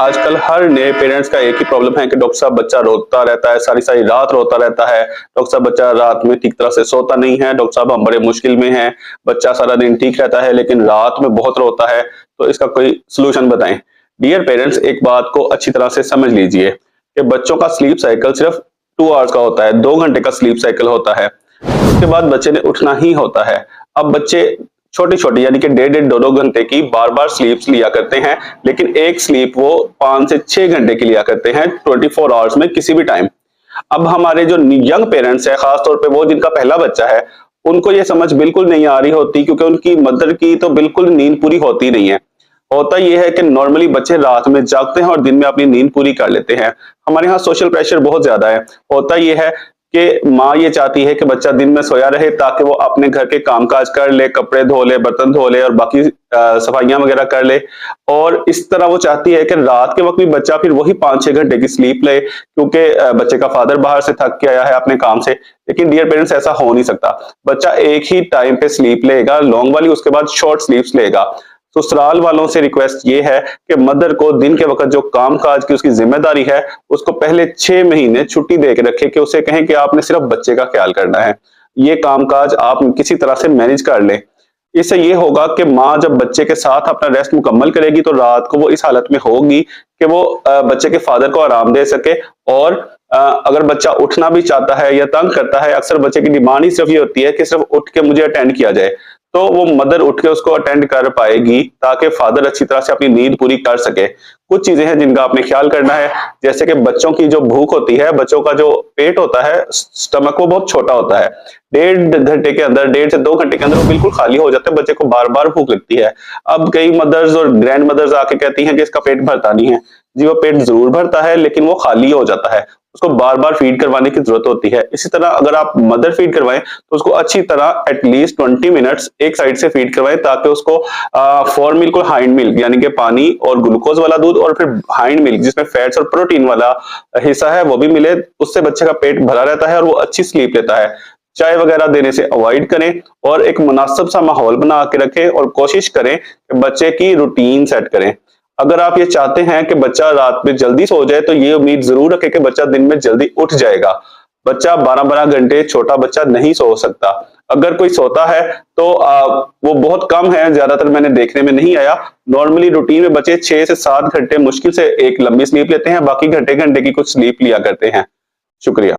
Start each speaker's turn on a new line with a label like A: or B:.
A: आजकल हर नए पेरेंट्स का एक ही प्रॉब्लम है कि डॉक्टर साहब बच्चा रोता रहता है, सारी सारी रात रोता रहता है। डॉक्टर साहब बच्चा रात में ठीक तरह से सोता नहीं है। डॉक्टर साहब हम बड़े मुश्किल में हैं। बच्चा सारा दिन ठीक रहता है लेकिन रात में बहुत रोता है, तो इसका कोई सॉल्यूशन बताएं। डियर पेरेंट्स, एक बात को अच्छी तरह से समझ लीजिए कि बच्चों का स्लीप साइकिल सिर्फ 2 आवर्स का होता है, 2 घंटे का स्लीप साइकिल होता है। उसके बाद बच्चे ने उठना ही होता है। अब बच्चे छोटी-छोटी यानी कि डेढ़-डेढ़ 2-2 घंटे की बार-बार स्लीप्स लिया करते हैं, लेकिन एक स्लीप वो 5 से 6 घंटे की लिया करते हैं 24 आवर्स में किसी भी टाइम। अब हमारे जो यंग पेरेंट्स हैं, खास तौर पे वो जिनका पहला बच्चा है, उनको ये समझ बिल्कुल नहीं आ रही होती क्योंकि उनकी मदर की तो बिल्कुल नींद पूरी होती नहीं है। होता ये है कि नॉर्मली बच्चे रात में जागते हैं और दिन में अपनी नींद पूरी कर लेते हैं। हमारे यहाँ सोशल प्रेशर बहुत ज़्यादा है। होता ये है कि माँ ये चाहती है कि बच्चा दिन में सोया रहे ताकि वो अपने घर के काम-काज कर ले, कपड़े धो ले, बर्तन धो ले और बाकी सफाइयाँ वगैरह कर ले। और इस तरह वो चाहती है कि रात के वक़्त भी बच्चा फिर वही 5-6 घंटे की स्लीप ले क्योंकि बच्चे का फादर बाहर से थक के आया है अपने काम से। लेकिन डियर पेरेंट्स, ऐसा हो नहीं सकता। बच्चा एक ही टाइम पे स्लीप लेगा, लॉन्ग वाली, उसके बाद शॉर्ट स्लीप्स लेगा। ससुराल वालों से रिक्वेस्ट ये है कि मदर को दिन के वक़्त जो काम-काज की उसकी ज़िम्मेदारी है, उसको पहले 6 महीने छुट्टी दे के रखें कि उसे कहें कि आपने सिर्फ़ बच्चे का ख़्याल करना है। ये काम-काज आप किसी तरह से मैनेज कर लें। इससे ये होगा कि माँ जब बच्चे के साथ अपना रेस्ट मुकम्मल करेगी तो रात को वो इस हालत में होगी कि वो बच्चे के फादर को आराम दे सके। और अगर बच्चा उठना भी चाहता है या तंग करता है, अक्सर बच्चे की डिमांड ही सिर्फ़ ये होती है कि सिर्फ़ उठ के मुझे अटेंड किया जाए। तो वो मदर उठ के उसको अटेंड कर पाएगी ताकि फादर अच्छी तरह से अपनी नींद पूरी कर सके। कुछ चीजें हैं जिनका आपने ख्याल करना है, जैसे कि बच्चों की जो भूख होती है, बच्चों का जो पेट होता है, स्टमक, वो बहुत छोटा होता है। 1.5 घंटे के अंदर, 1.5 से 2 घंटे के अंदर वो बिल्कुल खाली हो जाता है। बच्चे को बार बार भूख लगती है। अब कई मदर्स और ग्रैंड मदर्स आके कहती हैं कि इसका पेट भरता नहीं है। जी, वो पेट जरूर भरता है लेकिन वो खाली हो जाता है। उसको बार बार फीड करवाने की जरूरत होती है। इसी तरह अगर आप मदर फीड करवाएं तो उसको अच्छी तरह एटलीस्ट 20 मिनट्स एक साइड से फीड करवाएं ताकि उसको फॉर मिल्क और हाइंड मिल्क यानी कि पानी और ग्लूकोज वाला दूध और फिर हाइंड मिल्क जिसमें फैट्स और प्रोटीन वाला हिस्सा है वो भी मिले। उससे बच्चे का पेट भरा रहता है और वो अच्छी स्लीप लेता है। चाय वगैरह देने से अवॉइड करें और एक मुनासिब सा माहौल बना के रखें और कोशिश करें कि बच्चे की रूटीन सेट करें। अगर आप ये चाहते हैं कि बच्चा रात में जल्दी सो जाए तो ये उम्मीद जरूर रखें कि बच्चा दिन में जल्दी उठ जाएगा। बच्चा 12-12 घंटे, छोटा बच्चा नहीं सो सकता। अगर कोई सोता है तो वो बहुत कम है, ज्यादातर मैंने देखने में नहीं आया। नॉर्मली रूटीन में बच्चे 6 से 7 घंटे मुश्किल से एक लंबी स्लीप लेते हैं, बाकी घंटे घंटे की कुछ स्लीप लिया करते हैं। शुक्रिया।